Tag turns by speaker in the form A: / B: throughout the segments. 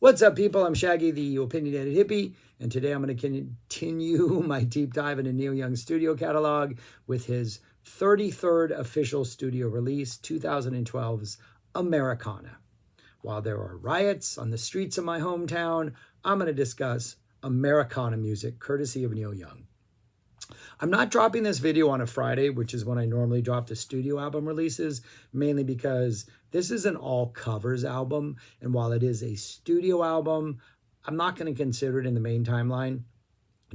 A: What's up, people? I'm Shaggy, the opinionated hippie, and today I'm going to continue my deep dive into Neil Young's studio catalog with his 33rd official studio release, 2012's Americana. While there are riots on the streets of my hometown, I'm going to discuss Americana music, courtesy of Neil Young. I'm not dropping this video on a Friday, which is when I normally drop the studio album releases, mainly because this is an all covers album. And while it is a studio album, I'm not going to consider it in the main timeline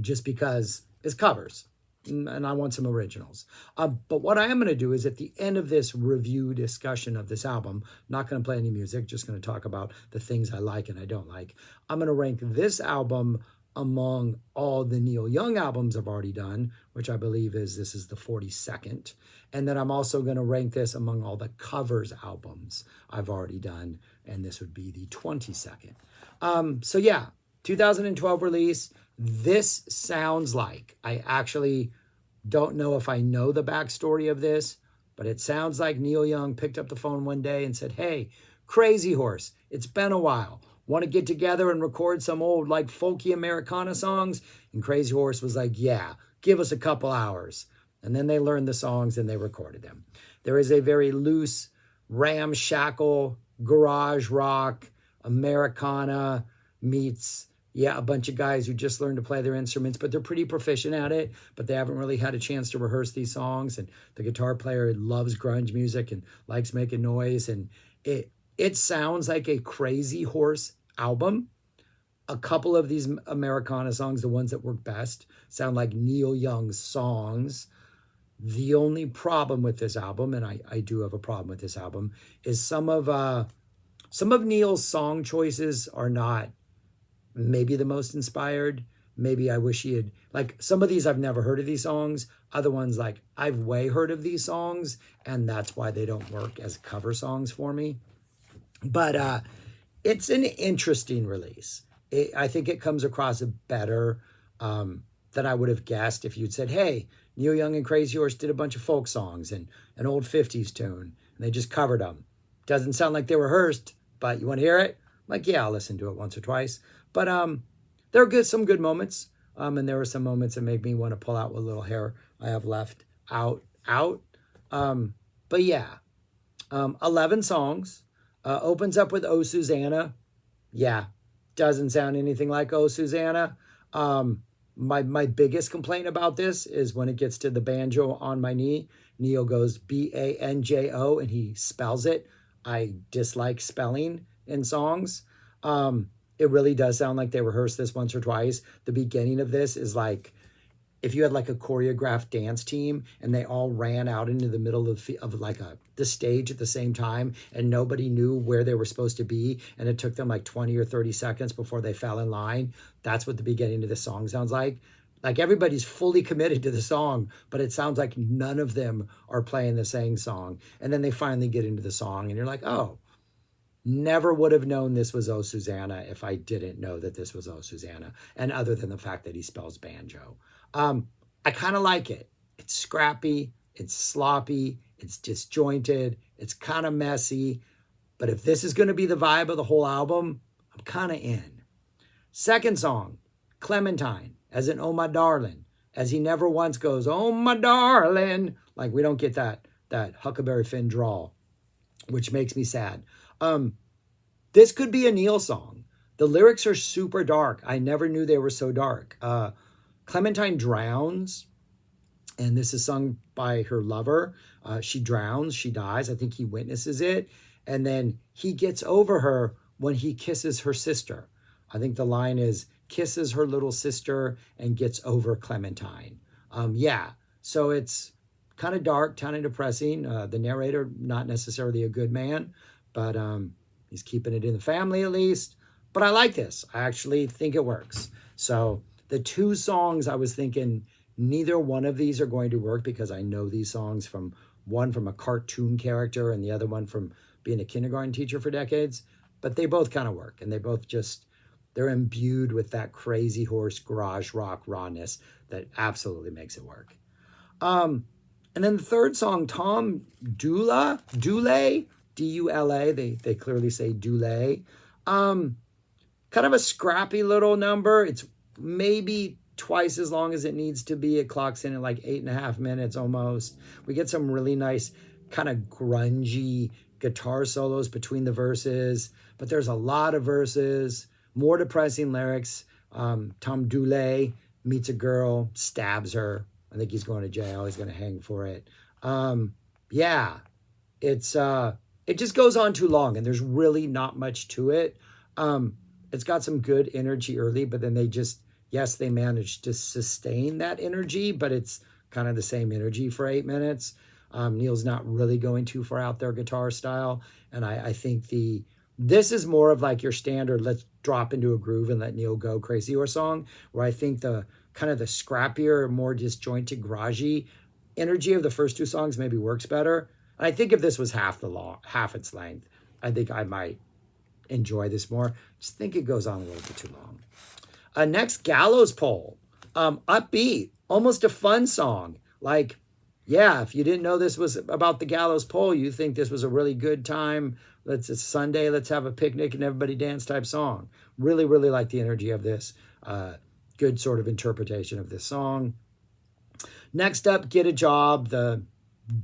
A: just because it's covers and I want some originals. But what I am going to do is at the end of this review discussion of this album, not going to play any music, just going to talk about the things I like and I don't like. I'm going to rank this album among all the Neil Young albums I've already done, which I believe this is the 42nd. And then I'm also going to rank this among all the covers albums I've already done, and this would be the 22nd. So yeah, 2012 release. This sounds like, I actually don't know if I know the backstory of this, but it sounds like Neil Young picked up the phone one day and said, "Hey, Crazy Horse, it's been a while. Want to get together and record some old like folky Americana songs?" And Crazy Horse was like, "Yeah, give us a couple hours." And then they learned the songs and they recorded them. There is a very loose, ramshackle, garage rock, Americana meets, yeah, a bunch of guys who just learned to play their instruments, but they're pretty proficient at it, but they haven't really had a chance to rehearse these songs. And the guitar player loves grunge music and likes making noise. And it sounds like a Crazy Horse album. A couple of these Americana songs, the ones that work best, sound like Neil Young's songs. The only problem with this album, and I do have a problem with this album, is some of Neil's song choices are not maybe the most inspired. Maybe I wish he had, like, some of these I've never heard of these songs. Other ones, like, I've way heard of these songs, and that's why they don't work as cover songs for me. But it's an interesting release. I think it comes across better than I would have guessed if you'd said, "Hey, Neil Young and Crazy Horse did a bunch of folk songs and an old 50s tune, and they just covered them. Doesn't sound like they were rehearsed, but you want to hear it?" I'm like, yeah, I'll listen to it once or twice. But there are some good moments, and there were some moments that make me want to pull out what little hair I have left out. But yeah, 11 songs. Opens up with "Oh Susanna." Yeah, doesn't sound anything like "Oh Susanna." My biggest complaint about this is when it gets to the banjo "On My Knee," Neil goes "Banjo" and he spells it. I dislike spelling in songs. It really does sound like they rehearsed this once or twice. The beginning of this is like if you had like a choreographed dance team and they all ran out into the middle of like the stage at the same time and nobody knew where they were supposed to be, and it took them like 20 or 30 seconds before they fell in line. That's what the beginning of the song sounds like. Like everybody's fully committed to the song, but it sounds like none of them are playing the same song. And then they finally get into the song and you're like, oh, never would have known this was "Oh Susanna" if I didn't know that this was "Oh Susanna." And other than the fact that he spells banjo. I kind of like it. It's scrappy, it's sloppy, it's disjointed, it's kind of messy. But if this is going to be the vibe of the whole album, I'm kind of in. Second song, "Clementine," as in "Oh My Darling," as he never once goes, "Oh my darling." Like we don't get that Huckleberry Finn drawl, which makes me sad. This could be a Neil song. The lyrics are super dark. I never knew they were so dark. Clementine drowns, and this is sung by her lover. She drowns, she dies. I think he witnesses it. And then he gets over her when he kisses her sister. I think the line is, kisses her little sister and gets over Clementine. Yeah, so it's kind of dark, kind of depressing. The narrator, not necessarily a good man, but he's keeping it in the family at least. But I like this. I actually think it works. So the two songs I was thinking, neither one of these are going to work because I know these songs from a cartoon character and the other one from being a kindergarten teacher for decades. But they both kind of work, and they both they're imbued with that Crazy Horse garage rock rawness that absolutely makes it work. And then the third song, Tom Dule, D-U-L-A, they clearly say Dule. kind of a scrappy little number. It's maybe twice as long as it needs to be. It clocks in at like 8.5 minutes almost. We get some really nice kind of grungy guitar solos between the verses, but there's a lot of verses, more depressing lyrics. Tom Dooley meets a girl, stabs her. I think he's going to jail. He's going to hang for it. Yeah, it's it just goes on too long, and there's really not much to it. It's got some good energy early, but then yes, they managed to sustain that energy, but it's kind of the same energy for 8 minutes. Neil's not really going too far out their guitar style, and I think this is more of like your standard, let's drop into a groove and let Neil go crazy horse song, where I think the kind of the scrappier, more disjointed, garagey energy of the first two songs maybe works better. And I think if this was half its length, I think I might enjoy this more. Just think it goes on a little bit too long. Next, Gallows Pole. Upbeat, almost a fun song. Like, yeah, if you didn't know this was about the gallows pole, you think this was a really good time. It's Sunday, let's have a picnic and everybody dance type song. Really, really like the energy of this. Good sort of interpretation of this song. Next up, Get a Job.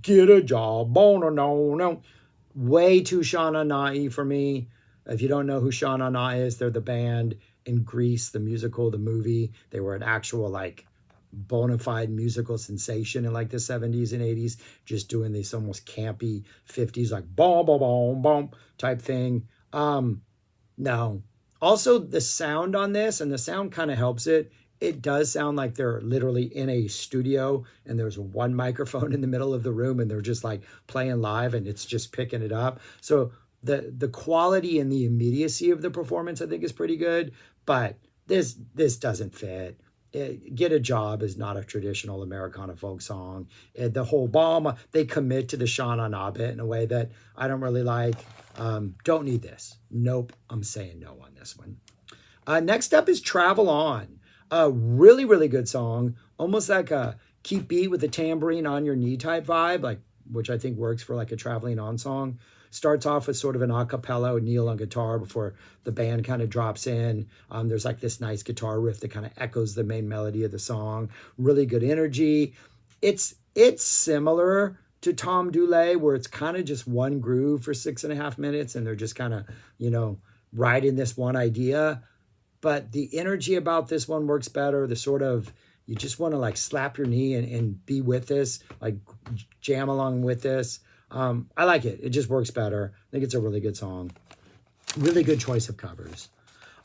A: Get a Job. No. Way too Sha Na Na-y for me. If you don't know who Sha Na Na is, they're the band in Grease, the musical, the movie. They were an actual like bona fide musical sensation in like the 70s and 80s, just doing this almost campy 50s like boom, boom, boom, boom type thing. No. Also, the sound on this, and the sound kind of helps it. It does sound like they're literally in a studio and there's one microphone in the middle of the room and they're just like playing live and it's just picking it up. So the quality and the immediacy of the performance, I think, is pretty good, but this doesn't fit. Get a Job is not a traditional Americana folk song. The whole bomb, they commit to the Sha Na Na bit in a way that I don't really like. Don't need this. Nope, I'm saying no on this one. Next up is Travel On. A really, really good song. Almost like a keep beat with a tambourine on your knee type vibe, like, which I think works for like a traveling on song. Starts off with sort of an a cappella with Neil on guitar before the band kind of drops in. There's like this nice guitar riff that kind of echoes the main melody of the song. Really good energy. It's similar to Tom Dooley, where it's kind of just one groove for 6.5 minutes and they're just kind of, riding this one idea. But the energy about this one works better. The sort of, you just want to like slap your knee and be with this, like jam along with this. I like it. It just works better. I think it's a really good song. Really good choice of covers.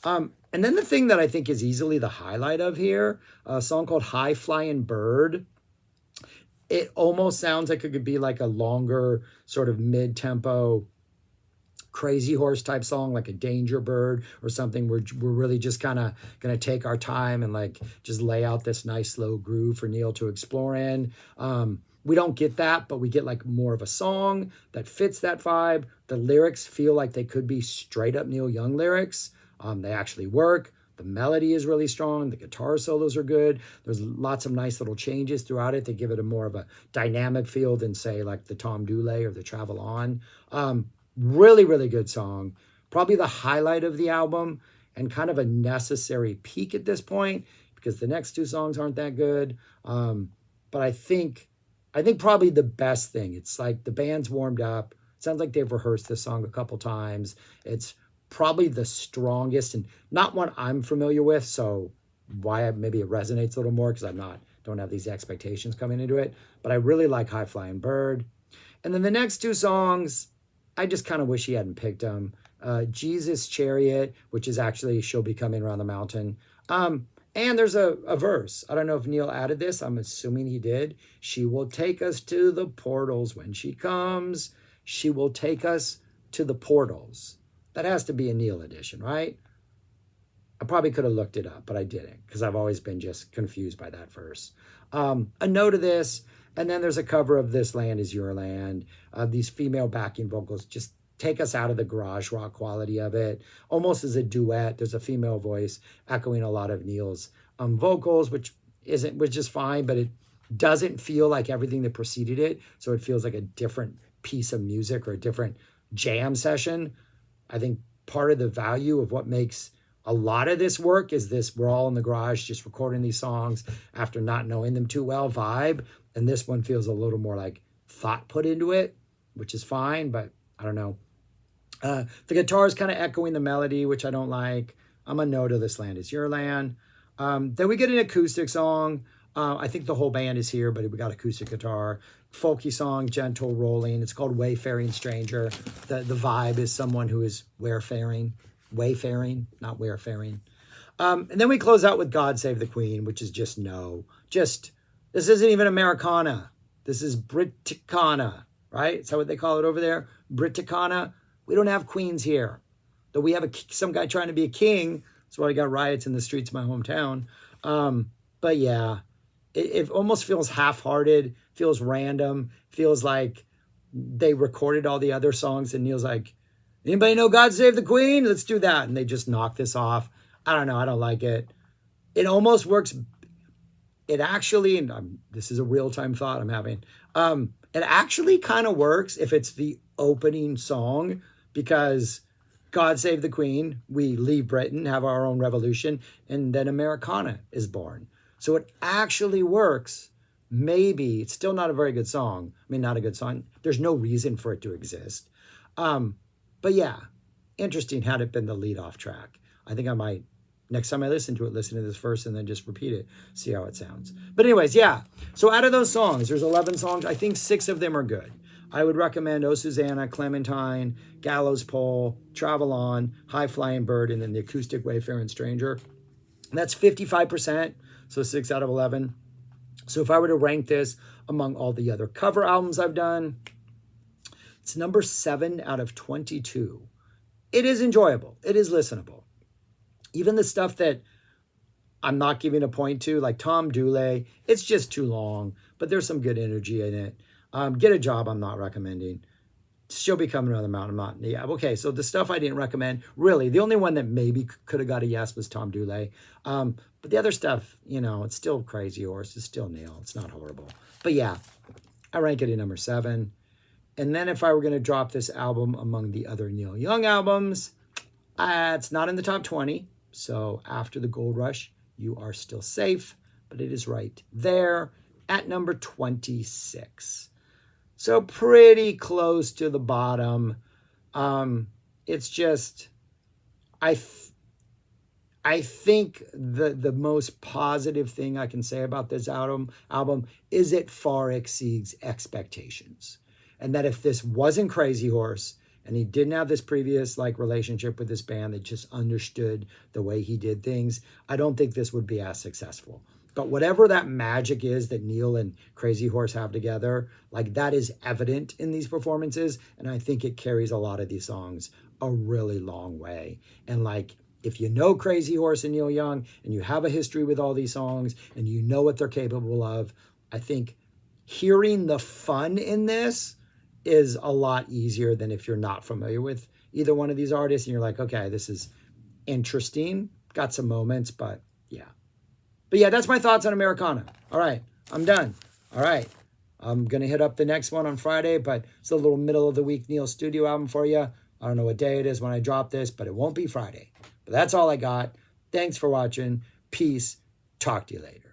A: And then the thing that I think is easily the highlight of here, a song called High Flying Bird. It almost sounds like it could be like a longer sort of mid-tempo crazy horse type song, like a Danger Bird or something. We're really just kind of going to take our time and like just lay out this nice slow groove for Neil to explore in. We don't get that, but we get like more of a song that fits that vibe. The lyrics feel like they could be straight up Neil Young lyrics. They actually work. The melody is really strong. The guitar solos are good. There's lots of nice little changes throughout it. They give it a more of a dynamic feel than say like the Tom Dooley or the Travel On. Really, really good song. Probably the highlight of the album and kind of a necessary peak at this point because the next two songs aren't that good. But I think probably the best thing, it's like the band's warmed up. It sounds like they've rehearsed this song a couple times. It's probably the strongest and not one I'm familiar with. So why maybe it resonates a little more because don't have these expectations coming into it. But I really like High Flying Bird. And then the next two songs, I just kind of wish he hadn't picked them. Jesus Chariot, which is actually She'll Be Coming Around the Mountain. And there's a verse. I don't know if Neil added this. I'm assuming he did. She will take us to the portals when she comes. She will take us to the portals. That has to be a Neil edition, right? I probably could have looked it up, but I didn't because I've always been just confused by that verse. A note of this, and then there's a cover of This Land Is Your Land. These female backing vocals just take us out of the garage rock quality of it. Almost as a duet. There's a female voice echoing a lot of Neil's vocals, which is fine, but it doesn't feel like everything that preceded it. So it feels like a different piece of music or a different jam session. I think part of the value of what makes A lot of this work is this, we're all in the garage just recording these songs after not knowing them too well vibe. And this one feels a little more like thought put into it, which is fine, but I don't know. The guitar is kind of echoing the melody, which I don't like. I'm a no to This Land Is Your Land. Then we get an acoustic song. I think the whole band is here, but we got acoustic guitar. Folky song, gentle, rolling. It's called Wayfaring Stranger. The vibe is someone who is wayfaring, not werefaring. And then we close out with God Save the Queen, which is just no. This isn't even Americana. This is Briticana, right? Is that what they call it over there? Briticana. We don't have queens here. Though we have some guy trying to be a king. That's why we got riots in the streets of my hometown. But yeah, it almost feels half-hearted, feels random, feels like they recorded all the other songs and Neil's like, anybody know God Save the Queen? Let's do that. And they just knock this off. I don't know. I don't like it. It almost works. It actually, and this is a real-time thought I'm having. It actually kind of works if it's the opening song, because God Save the Queen, we leave Britain, have our own revolution, and then Americana is born. So it actually works. Maybe it's still not a very good song. I mean, not a good song. There's no reason for it to exist. But yeah, interesting had it been the lead-off track. I think I might, next time I listen to this first and then just repeat it, see how it sounds. But anyways, yeah. So out of those songs, there's 11 songs. I think 6 of them are good. I would recommend Oh Susanna, Clementine, Gallows Pole, Travel On, High Flying Bird, and then the acoustic Wayfaring Stranger. And that's 55%, so 6 out of 11. So if I were to rank this among all the other cover albums I've done, it's number 7 out of 22. It is enjoyable. It is listenable. Even the stuff that I'm not giving a point to, like Tom Dooley, it's just too long, but there's some good energy in it. Get a Job, I'm not recommending. She'll Become Another Mountain. Yeah, okay, so the stuff I didn't recommend, really, the only one that maybe could have got a yes was Tom Dooley. But the other stuff, it's still Crazy Horse. It's still Neil. It's not horrible. But yeah, I rank it at number 7. And then if I were going to drop this album among the other Neil Young albums, it's not in the top 20. So after the Gold Rush, you are still safe. But it is right there at number 26. So pretty close to the bottom. It's just, I think the most positive thing I can say about this album is it far exceeds expectations. And that if this wasn't Crazy Horse and he didn't have this previous relationship with this band that just understood the way he did things, I don't think this would be as successful. But whatever that magic is that Neil and Crazy Horse have together, that is evident in these performances. And I think it carries a lot of these songs a really long way. And if you know Crazy Horse and Neil Young and you have a history with all these songs and you know what they're capable of, I think hearing the fun in this is a lot easier than if you're not familiar with either one of these artists and you're like, okay, this is interesting. Got some moments, but yeah. But yeah, that's my thoughts on Americana. All right, I'm done. All right, I'm going to hit up the next one on Friday, but it's a little middle of the week Neil studio album for you. I don't know what day it is when I drop this, but it won't be Friday. But that's all I got. Thanks for watching. Peace. Talk to you later.